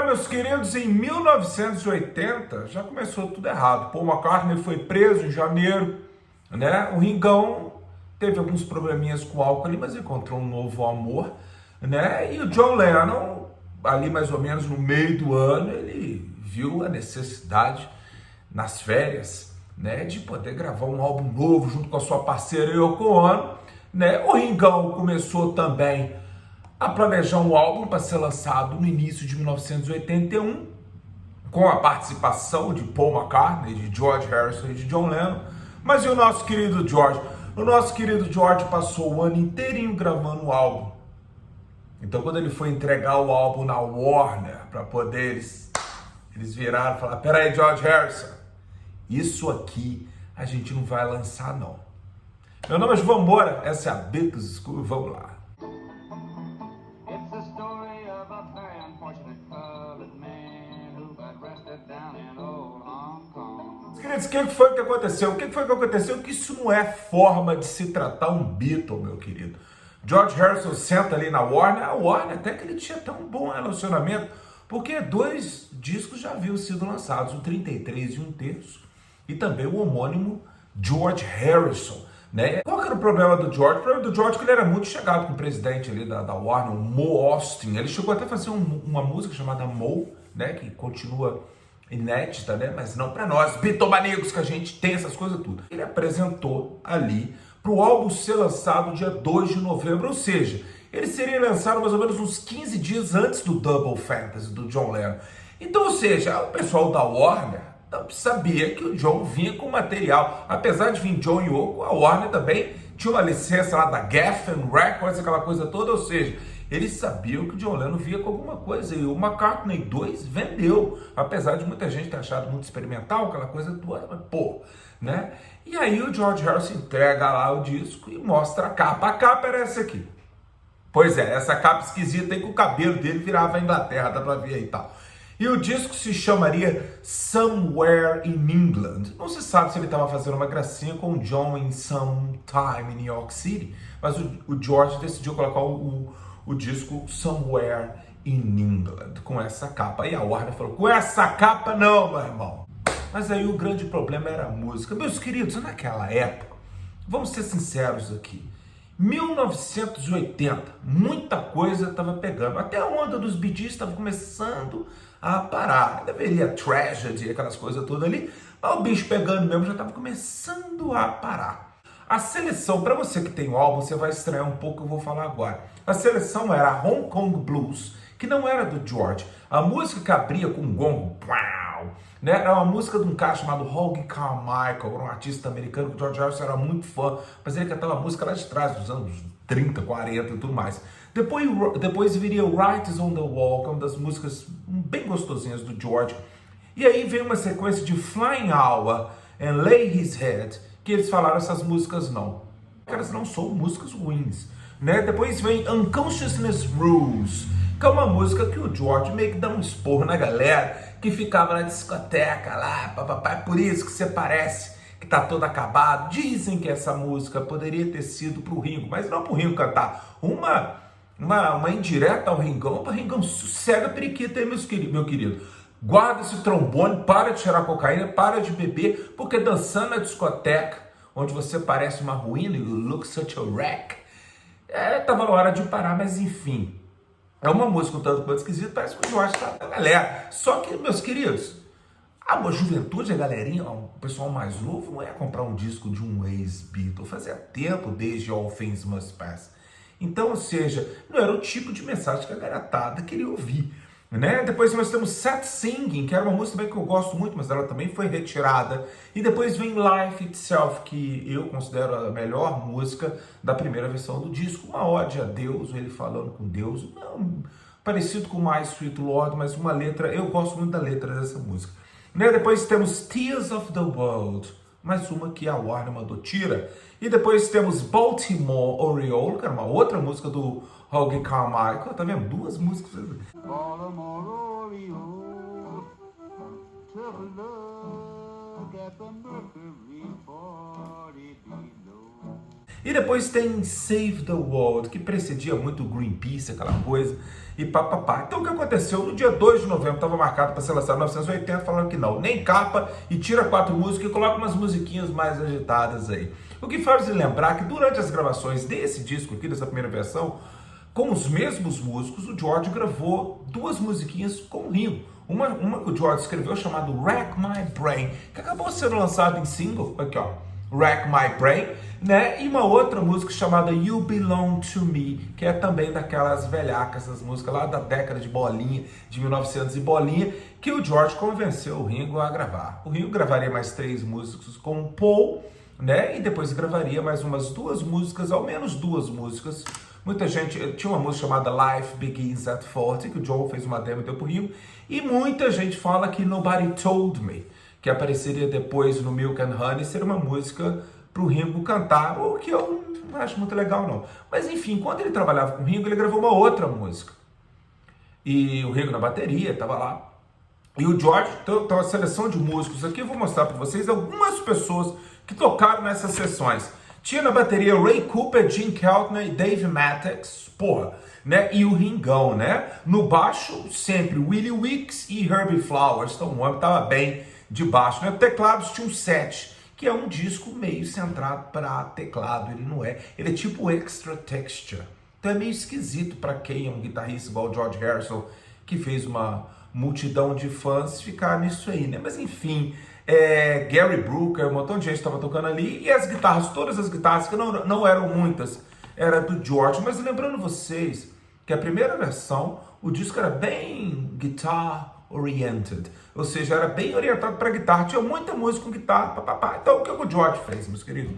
Agora, meus queridos, em 1980 já começou tudo errado. Paul McCartney foi preso em janeiro, né? O Ringão teve alguns probleminhas com o álcool ali, mas encontrou um novo amor, né? E o John Lennon, ali mais ou menos no meio do ano, ele viu a necessidade, nas férias, né, de poder gravar um álbum novo junto com a sua parceira Yoko Ono, né? O Ringão começou também a planejar um álbum para ser lançado no início de 1981, com a participação de Paul McCartney, de George Harrison e de John Lennon. Mas e o nosso querido George? O nosso querido George passou o ano inteirinho gravando o álbum. Então, quando ele foi entregar o álbum na Warner, para poder eles viraram e falaram: peraí, George Harrison, isso aqui a gente não vai lançar, não. Meu nome é João Moura, essa é a Beatles School, vamos lá. Queridos, o que foi que aconteceu? O que foi que aconteceu? Que isso não é forma de se tratar um Beatle, meu querido. George Harrison senta ali na Warner, a Warner até que ele tinha até um bom relacionamento, porque 2 discos já haviam sido lançados, o 33 e 1/3, e também o homônimo George Harrison, né? Qual que era o problema do George? O problema do George é que ele era muito chegado com o presidente ali da Warner, o Mo Ostin. Ele chegou até a fazer uma música chamada Mo, né, que continua inédita, né, mas não para nós, bitomaníacos, que a gente tem essas coisas tudo. Ele apresentou ali para o álbum ser lançado dia 2 de novembro, ou seja, ele seria lançado mais ou menos uns 15 dias antes do Double Fantasy, do John Lennon. Então, ou seja, o pessoal da Warner sabia que o John vinha com material. Apesar de vir John e Yoko, a Warner também tinha uma licença lá da Geffen Records, aquela coisa toda, ou seja, eles sabiam que o John Lennon vinha com alguma coisa, e o McCartney 2 vendeu, apesar de muita gente ter achado muito experimental, aquela coisa toda, mas pô, né? E aí o George Harrison entrega lá o disco e mostra a capa. A capa era essa aqui. Pois é, essa capa esquisita aí, que o cabelo dele virava a Inglaterra, dá pra ver aí e tal. E o disco se chamaria Somewhere in England. Não se sabe se ele estava fazendo uma gracinha com o John em Some Time in New York City, mas o George decidiu colocar o disco Somewhere in England com essa capa. E a Warner falou: com essa capa não, meu irmão. Mas aí o grande problema era a música. Meus queridos, naquela época, vamos ser sinceros aqui, 1980, muita coisa estava pegando. Até a onda dos Bee Gees estava começando a parar. Deveria Tragedy, aquelas coisas todas ali, mas o bicho pegando mesmo já estava começando a parar. A seleção, para você que tem o álbum, você vai estranhar um pouco, eu vou falar agora. A seleção era Hong Kong Blues, que não era do George. A música que abria com um gongo, né, era uma música de um cara chamado Hoagy Carmichael, um artista americano que o George Harrison era muito fã, mas ele cantava música lá de trás, dos anos 30, 40 e tudo mais. Depois viria Writers on the Wall, que é uma das músicas bem gostosinhas do George. E aí vem uma sequência de Flying Hour and Lay His Head, que eles falaram: essas músicas não. Elas não são músicas ruins, né? Depois vem Unconsciousness Rules, que é uma música que o George meio que dá um esporro na galera que ficava na discoteca lá, papapá, por isso que você parece que tá todo acabado. Dizem que essa música poderia ter sido pro Ringo, mas não pro Ringo cantar. Uma indireta ao Ringão, para Ringão, sossega a periquita aí, meu querido. Guarda esse trombone, para de cheirar cocaína, para de beber, porque dançando na discoteca, onde você parece uma ruína, you look such a wreck, tava na hora de parar, mas enfim. É uma música um tanto quanto esquisita, parece que o Jorge tá da galera. Só que, meus queridos, a juventude, a galerinha, o pessoal mais novo, não ia comprar um disco de um ex-Beatle. Fazia tempo desde All Things Must Pass. Então, ou seja, não era o tipo de mensagem que a garotada queria ouvir, né? Depois nós temos Sad Singing, que era uma música também que eu gosto muito, mas ela também foi retirada. E depois vem Life Itself, que eu considero a melhor música da primeira versão do disco. Uma ode a Deus, ele falando com Deus, não parecido com My Sweet Lord, mas uma letra, eu gosto muito da letra dessa música. Né? Depois temos Tears of the World, mais uma que a Warner mandou tira. E depois temos Baltimore Oriole, que era uma outra música do Hoagy Carmichael. Tá vendo? 2 músicas. Baltimore Oriole, took a look at the Mercury 40 below. E depois tem Save the World, que precedia muito o Greenpeace, aquela coisa, e papapá. Então o que aconteceu? No dia 2 de novembro, estava marcado para ser lançado em 1980, falando que não, nem capa, e tira 4 músicas e coloca umas musiquinhas mais agitadas aí. O que faz lembrar que durante as gravações desse disco aqui, dessa primeira versão, com os mesmos músicos, o George gravou 2 musiquinhas com o Ringo. Uma que o George escreveu chamado Rack My Brain, que acabou sendo lançado em single, aqui ó, Rack My Brain, né? E uma outra música chamada You Belong to Me, que é também daquelas velhacas, as músicas lá da década de bolinha, de 1900 e bolinha, que o George convenceu o Ringo a gravar. O Ringo gravaria mais 3 músicas com o Paul, né? E depois gravaria mais umas 2 músicas, ao menos 2 músicas. Muita gente, tinha uma música chamada Life Begins at 40, que o John fez uma demo e deu pro Ringo, e muita gente fala que Nobody Told Me, que apareceria depois no Milk and Honey, seria uma música pro Ringo cantar, o que eu não acho muito legal não. Mas enfim, quando ele trabalhava com o Ringo, ele gravou uma outra música. E o Ringo na bateria, estava lá. E o George, então a seleção de músicos aqui, eu vou mostrar para vocês algumas pessoas que tocaram nessas sessões. Tinha na bateria Ray Cooper, Gene Keltner e Dave Matthews, porra, né? E o Ringão, né? No baixo, sempre Willie Weeks e Herbie Flowers. Então o homem estava bem de baixo, né? Teclados tinha um 7, que é um disco meio centrado para teclado, ele não é. Ele é tipo extra texture. Então é meio esquisito para quem é um guitarrista igual o George Harrison, que fez uma multidão de fãs ficar nisso aí, né? Mas enfim, Gary Brooker, um montão de gente estava tocando ali, e as guitarras, todas as guitarras, que não eram muitas, era do George. Mas lembrando vocês que a primeira versão, o disco era bem guitar oriented, ou seja, era bem orientado para guitarra, tinha muita música com guitarra, papapá. Então o que o George fez, meus queridos?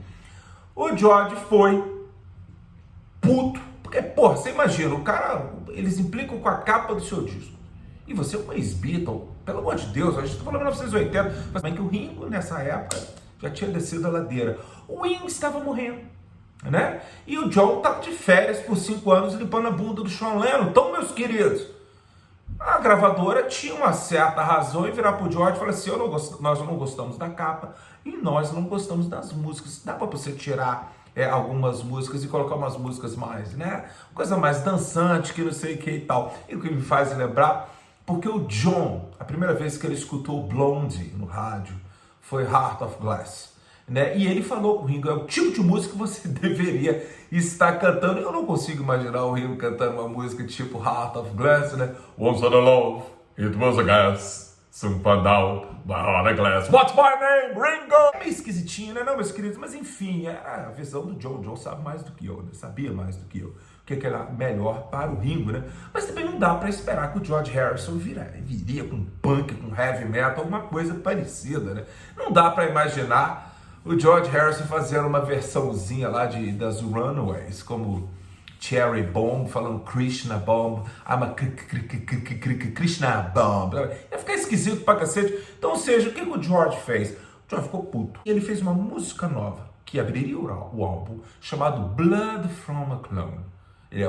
O George foi puto, porque, porra, você imagina, o cara, eles implicam com a capa do seu disco, e você é um ex-Beatle, pelo amor de Deus, a gente está falando de 1980, mas bem que o Ringo, nessa época, já tinha descido a ladeira. O Wings estava morrendo, né? E o John estava de férias por 5 anos limpando a bunda do Sean Lennon. Então, meus queridos, a gravadora tinha uma certa razão em virar pro George e falar assim, nós não gostamos da capa e nós não gostamos das músicas. Dá para você tirar algumas músicas e colocar umas músicas mais, né? Coisa mais dançante, que não sei o que e tal. E o que me faz lembrar, porque o John, a primeira vez que ele escutou Blondie no rádio, foi Heart of Glass, né? E ele falou com o Ringo, é o tipo de música que você deveria estar cantando. Eu não consigo imaginar o Ringo cantando uma música tipo Heart of Glass, né? Once on a love, it was a gas, soon found out, my heart of glass. What's my name, Ringo? É meio esquisitinho, né, não, meus queridos? Mas enfim, a visão do John. O John sabe mais do que eu, né? Sabia mais do que eu. O que era melhor para o Ringo, né? Mas também não dá para esperar que o George Harrison viria com punk, com heavy metal, alguma coisa parecida, né? Não dá para imaginar o George Harrison fazendo uma versãozinha lá das Runaways, como Cherry Bomb, falando Krishna Bomb, I'm a Krishna Bomb. Ia ficar esquisito pra cacete. Então, ou seja, o que o George fez? O George ficou puto. E ele fez uma música nova, que abriria o álbum, chamado Blood from a Clone.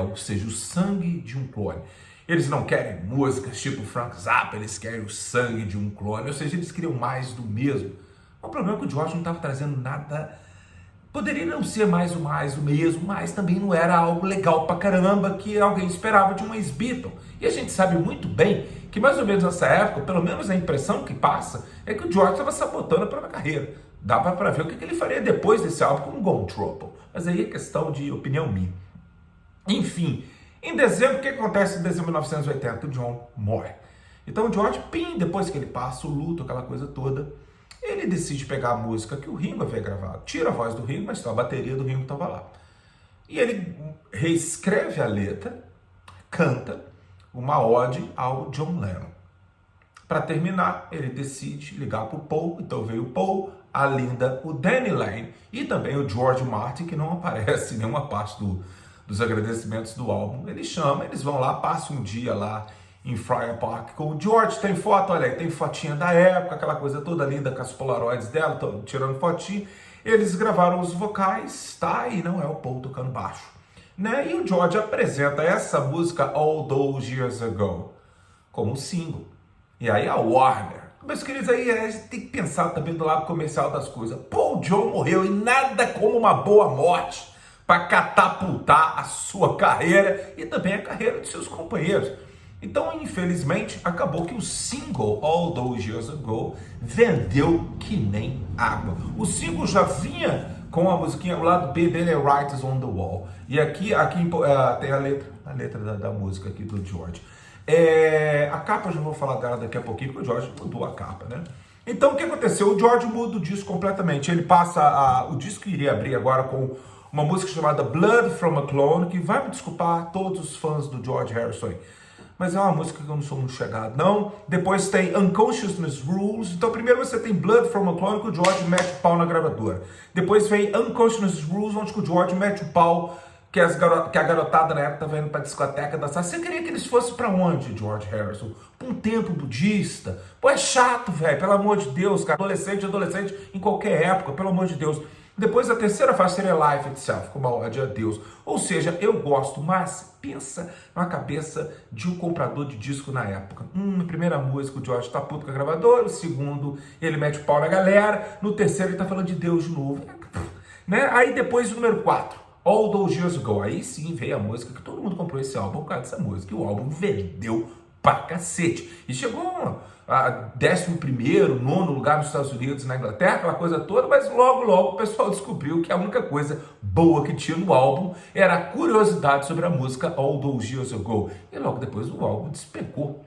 Ou seja, o sangue de um clone. Eles não querem músicas tipo Frank Zappa, eles querem o sangue de um clone. Ou seja, eles queriam mais do mesmo. O problema é que o George não estava trazendo nada. Poderia não ser mais o mesmo, mas também não era algo legal pra caramba que alguém esperava de um ex-Beatle. E a gente sabe muito bem que mais ou menos nessa época, pelo menos a impressão que passa, é que o George estava sabotando a própria carreira. Dá pra ver o que ele faria depois desse álbum com Gone Trouble. Mas aí é questão de opinião minha. Enfim, em dezembro, o que acontece em dezembro de 1980? O John morre. Então o George, depois que ele passa o luto, aquela coisa toda, ele decide pegar a música que o Ringo havia gravado. Tira a voz do Ringo, mas a bateria do Ringo estava lá. E ele reescreve a letra, canta uma ode ao John Lennon. Para terminar, ele decide ligar para o Paul. Então veio o Paul, a Linda, o Danny Lane e também o George Martin, que não aparece em nenhuma parte dos agradecimentos do álbum. Ele chama, eles vão lá, passam um dia lá em Friar Park com o George. Tem foto, olha aí, tem fotinha da época, aquela coisa toda linda com as polaroids dela, tirando fotinho. Eles gravaram os vocais, tá? E não é o Paul tocando baixo, né? E o George apresenta essa música All Those Years Ago como single. E aí a Warner, meus queridos, aí a gente tem que pensar também do lado comercial das coisas. Pô, o John morreu e nada como uma boa morte para catapultar a sua carreira e também a carreira de seus companheiros. Então, infelizmente, acabou que o single All Those Years Ago vendeu que nem água. O single já vinha com a musiquinha, o lado B dele é Writers on the Wall. E aqui tem a letra da música aqui do George. A capa eu já vou falar dela daqui a pouquinho, porque o George mudou a capa, né? Então, o que aconteceu? O George muda o disco completamente. Ele passa o disco iria abrir agora com uma música chamada Blood from a Clone, que vai me desculpar todos os fãs do George Harrison aí. Mas é uma música que eu não sou muito chegado, não. Depois tem Unconsciousness Rules. Então, primeiro você tem Blood from a Clone, que o George mete o pau na gravadora. Depois vem Unconsciousness Rules, onde o George mete o pau, que a garotada na época estava indo pra discoteca dançar. Você queria que eles fossem pra onde, George Harrison? Pra um templo budista? Pô, é chato, velho, pelo amor de Deus, cara. Adolescente em qualquer época, pelo amor de Deus. Depois a terceira faixa seria Life Itself, com uma ode a Deus. Ou seja, eu gosto, mas pensa na cabeça de um comprador de disco na época. Na primeira música o George tá puto com a gravadora, o segundo ele mete o pau na galera, no terceiro ele tá falando de Deus de novo. Né? Aí depois o número 4, All Those Years Ago. Aí sim veio a música que todo mundo comprou esse álbum por causa dessa música. E o álbum vendeu pra cacete. E chegou a 11º, 9º lugar nos Estados Unidos, na Inglaterra, aquela coisa toda, mas logo o pessoal descobriu que a única coisa boa que tinha no álbum era a curiosidade sobre a música All Those Years Ago. E logo depois o álbum despegou,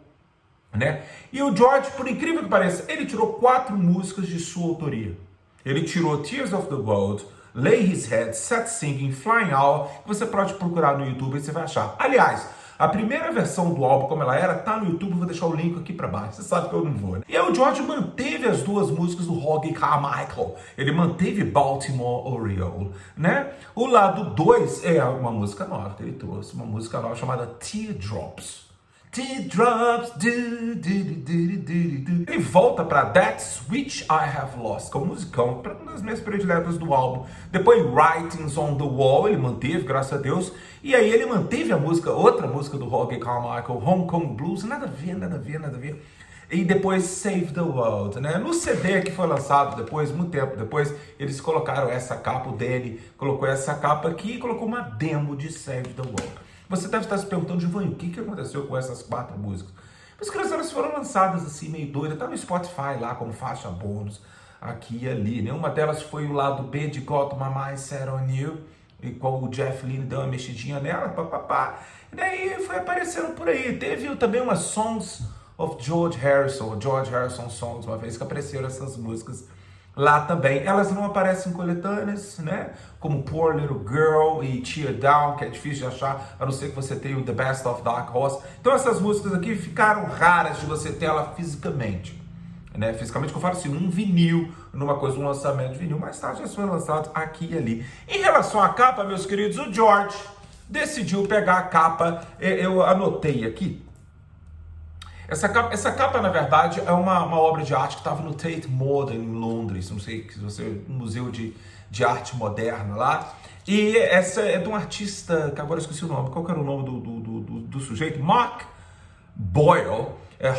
né? E o George, por incrível que pareça, ele tirou 4 músicas de sua autoria. Ele tirou Tears of the World, Lay His Head, Set Singing, Flying Out, que você pode procurar no YouTube e você vai achar. Aliás, a primeira versão do álbum, como ela era, tá no YouTube, vou deixar o link aqui pra baixo. Você sabe que eu não vou, né? E aí o George manteve as 2 músicas do Robbie Carmichael. Ele manteve Baltimore Oriole, né? O lado 2 é uma música nova que ele trouxe, uma música nova chamada Teardrops. Teardrops, Ele volta para That's Which I Have Lost, que é um musicão, uma das minhas prediletas do álbum. Depois Writings on the Wall, ele manteve, graças a Deus. E aí ele manteve a música, outra música do Robbie Carmichael, Hong Kong Blues, nada a ver. E depois Save the World, né? No CD que foi lançado depois, muito tempo depois, eles colocaram essa capa, o Danny colocou essa capa aqui e colocou uma demo de Save the World. Você deve estar se perguntando, Giovanni, o que aconteceu com essas 4 músicas? As coisas elas foram lançadas assim, meio doidas, tá no Spotify lá, como faixa bônus, aqui e ali, né? Uma delas foi o lado B de Got My Mind Set On You, e qual o Jeff Lynne deu uma mexidinha nela, papapá. E daí foi aparecendo por aí. Teve também umas Songs of George Harrison Songs, uma vez que apareceram essas músicas lá também. Elas não aparecem em coletâneas, né? Como Poor Little Girl e Tear Down, que é difícil de achar, a não ser que você tenha o The Best of Dark Horse. Então essas músicas aqui ficaram raras de você ter ela fisicamente. Né? Fisicamente, que eu falo assim, num vinil, numa coisa, um lançamento de vinil, mais tarde já foi lançado aqui e ali. Em relação à capa, meus queridos, o George decidiu pegar a capa, eu anotei aqui. Essa capa, na verdade, é uma obra de arte que estava no Tate Modern, em Londres, não sei se você um museu de arte moderna lá. E essa é de um artista, que agora eu esqueci o nome, qual que era o nome do sujeito? Mark Boyle,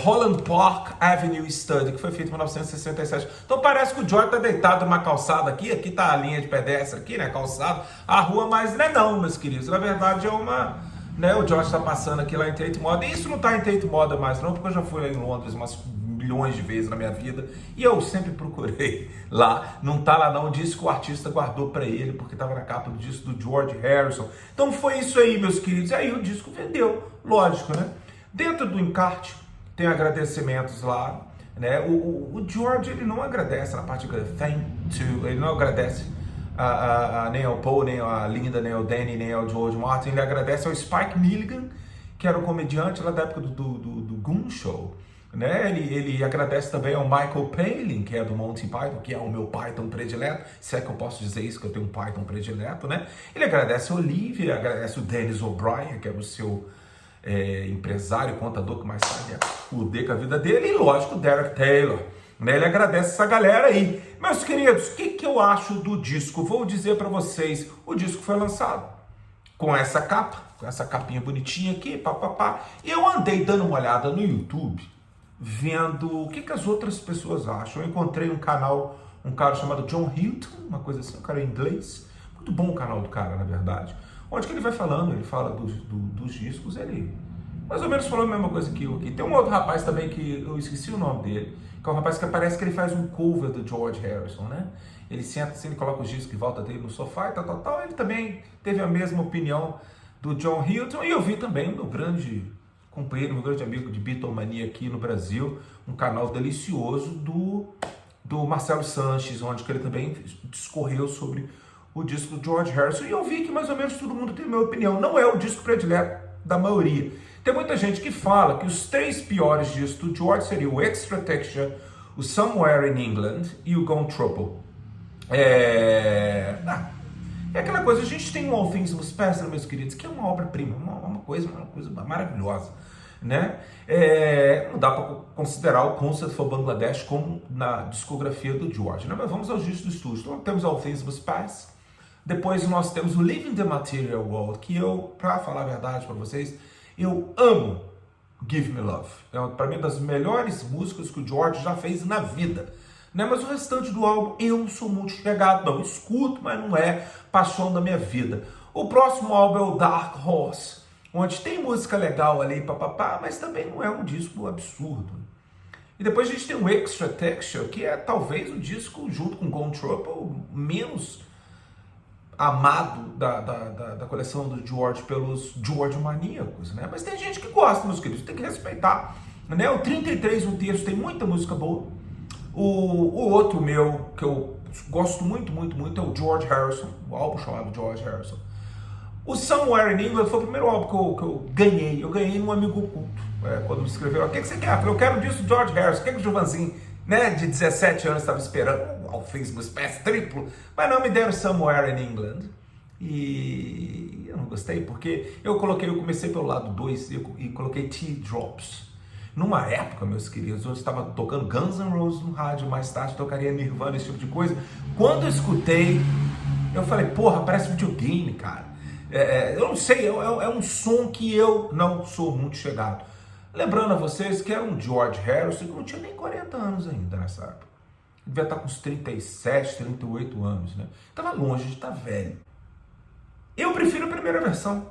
Holland Park Avenue Study, que foi feito em 1967. Então parece que o George está deitado numa calçada aqui tá a linha de pedestre aqui, né, calçada, a rua, mas não é não, meus queridos, na verdade é uma... Né, o George está passando aqui lá em Tate Modern. Isso não está em Tate Modern mais não, porque eu já fui lá em Londres umas milhões de vezes na minha vida e eu sempre procurei lá. Não está lá não, disse que o artista guardou para ele porque estava na capa do disco do George Harrison. Então foi isso aí, meus queridos. E aí o disco vendeu, lógico, né? Dentro do encarte tem agradecimentos lá, né? O George, ele não agradece na parte de thank to, ele não agradece nem ao Paul, nem a Linda, nem ao Danny, nem ao George Martin. Ele agradece ao Spike Milligan, que era o comediante lá da época do Goon Show, né? Ele agradece também ao Michael Palin, que é do Monty Python, que é o meu Python predileto, se é que eu posso dizer isso, que eu tenho um Python predileto, né? Ele agradece a Olivia, agradece o Dennis O'Brien, que era o seu empresário, contador, que mais tarde ia fuder com a vida dele, e lógico, o Derek Taylor. Ele agradece essa galera aí. Meus queridos, o que eu acho do disco? Vou dizer para vocês, o disco foi lançado com essa capa, com essa capinha bonitinha aqui, papapá. E eu andei dando uma olhada no YouTube, vendo o que as outras pessoas acham. Eu encontrei um cara chamado John Hilton, uma coisa assim, um cara em inglês. muito bom o canal do cara, na verdade. Onde que ele vai falando, ele fala dos discos, ele mais ou menos falou a mesma coisa que eu aqui. Tem um outro rapaz também que eu esqueci o nome dele, que é um rapaz que parece que ele faz um cover do George Harrison, né? Ele senta assim, ele coloca os discos em volta dele no sofá e tal. Ele também teve a mesma opinião do John Hilton, e eu vi também o meu grande companheiro, meu grande amigo de Beatlemania aqui no Brasil, um canal delicioso do Marcelo Sanches, onde que ele também discorreu sobre o disco do George Harrison, e eu vi que mais ou menos todo mundo tem a minha opinião. Não é o disco predileto da maioria. Tem muita gente que fala que os 3 piores discos do George seriam o Extra Texture, o Somewhere in England e o Gone Trouble. É aquela coisa, a gente tem o All Things Must Pass, meus queridos, que é uma obra-prima, uma coisa maravilhosa, né? Não dá para considerar o Concert for Bangladesh como na discografia do George, né? Mas vamos aos discos do estúdio. Então temos All Things Must Pass, depois nós temos o Living the Material World, que eu, para falar a verdade para vocês, eu amo Give Me Love. Para mim, é uma das melhores músicas que o George já fez na vida. Né? Mas o restante do álbum eu não sou muito chegado, não. Escuto, mas não é paixão da minha vida. O próximo álbum é o Dark Horse, onde tem música legal ali, papapá, mas também não é um disco absurdo. E depois a gente tem o Extra Texture, que é talvez o disco, junto com Gone Trouble, menos amado da coleção do George pelos George maníacos, né? Mas tem gente que gosta, meus queridos, tem que respeitar. Né? O 33 um terço tem muita música boa. O outro meu, que eu gosto muito, é o George Harrison, o álbum chamado George Harrison. O Somewhere in England foi o primeiro álbum que eu ganhei. Eu ganhei num amigo oculto. Quando me escreveu, o que você quer? Eu falei, eu quero disso, George Harrison. O que o Giovanzinho, né, de 17 anos estava esperando? All Things Must Pass triplo. Mas não me deram Somewhere in England. E eu não gostei, porque eu comecei pelo lado 2 e coloquei Teardrops. Numa época, meus queridos, eu estava tocando Guns N' Roses no rádio, mais tarde tocaria Nirvana, esse tipo de coisa. Quando eu escutei, eu falei, porra, parece videogame, cara. Eu não sei, é um som que eu não sou muito chegado. Lembrando a vocês que era um George Harrison que não tinha nem 40 anos ainda nessa época. Ele devia estar com uns 37, 38 anos, né? Estava longe de estar velho. Eu prefiro a primeira versão,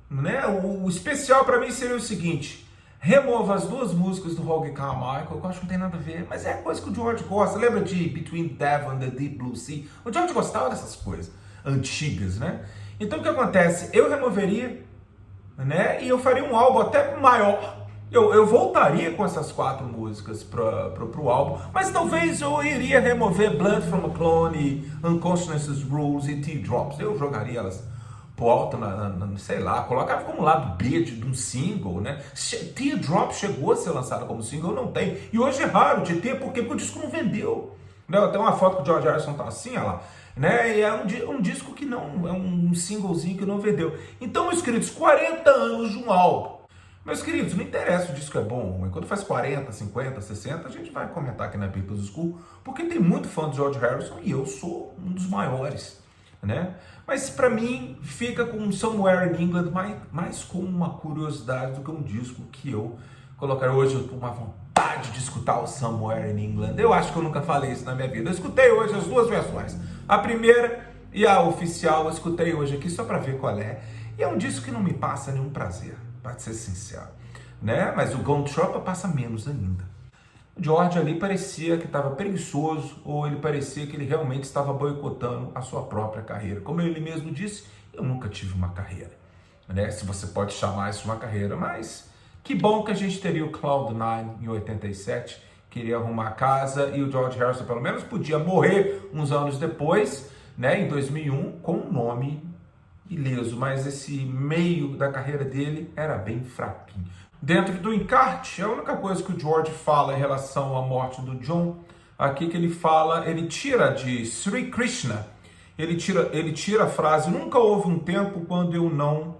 né? O especial para mim seria o seguinte: remova as 2 músicas do Hoagy Carmichael, que eu acho que não tem nada a ver, mas é coisa que o George gosta. Lembra de Between Devon and the Deep Blue Sea? O George gostava dessas coisas antigas, né? Então o que acontece? Eu removeria, né? E eu faria um álbum até maior. Eu voltaria com essas 4 músicas para o álbum, mas talvez eu iria remover Blood from a Clone, Unconscious Rules e Teardrops. Eu jogaria elas pro alto, sei lá, colocava como lado B de um single, né? Teardrop chegou a ser lançado como single, não tem. E hoje é raro de ter, porque o disco não vendeu. Né? Tem uma foto que o George Harrison tá assim, olha lá. Né? E é um disco que não, é um singlezinho que não vendeu. Então, meus queridos, 40 anos de um álbum. Meus queridos, não interessa se o disco é bom ou ruim. Quando faz 40, 50, 60, a gente vai comentar aqui na Beatles School, porque tem muito fã do George Harrison e eu sou um dos maiores. Né? Mas para mim fica com Somewhere in England mais com uma curiosidade do que um disco que eu colocaria hoje. Eu tô com uma vontade de escutar o Somewhere in England. Eu acho que eu nunca falei isso na minha vida. Eu escutei hoje as 2 versões, a primeira e a oficial. Eu escutei hoje aqui só para ver qual é. E é um disco que não me passa nenhum prazer, para ser sincero, né? Mas o Gone Trouble passa menos ainda. O George ali parecia que estava preguiçoso, ou ele parecia que ele realmente estava boicotando a sua própria carreira. Como ele mesmo disse, eu nunca tive uma carreira, né? Se você pode chamar isso de uma carreira, mas que bom que a gente teria o Cloud9 em 87, queria arrumar a casa, e o George Harrison pelo menos podia morrer uns anos depois, né, em 2001, com um nome ileso, mas esse meio da carreira dele era bem fraquinho. Dentro do encarte, a única coisa que o George fala em relação à morte do John, aqui que ele fala, ele tira de Sri Krishna, ele tira a frase, nunca houve um tempo quando eu não,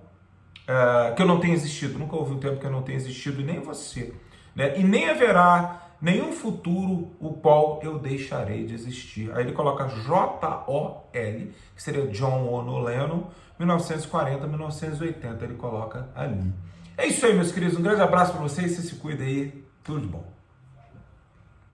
que eu não tenha existido, nunca houve um tempo que eu não tenha existido, e nem você, né? E nem haverá nenhum futuro o qual eu deixarei de existir. Aí ele coloca J-O-L, que seria John Ono Lennon, 1940, 1980, ele coloca ali. É isso aí, meus queridos. Um grande abraço para vocês. Você se cuida aí. Tudo de bom.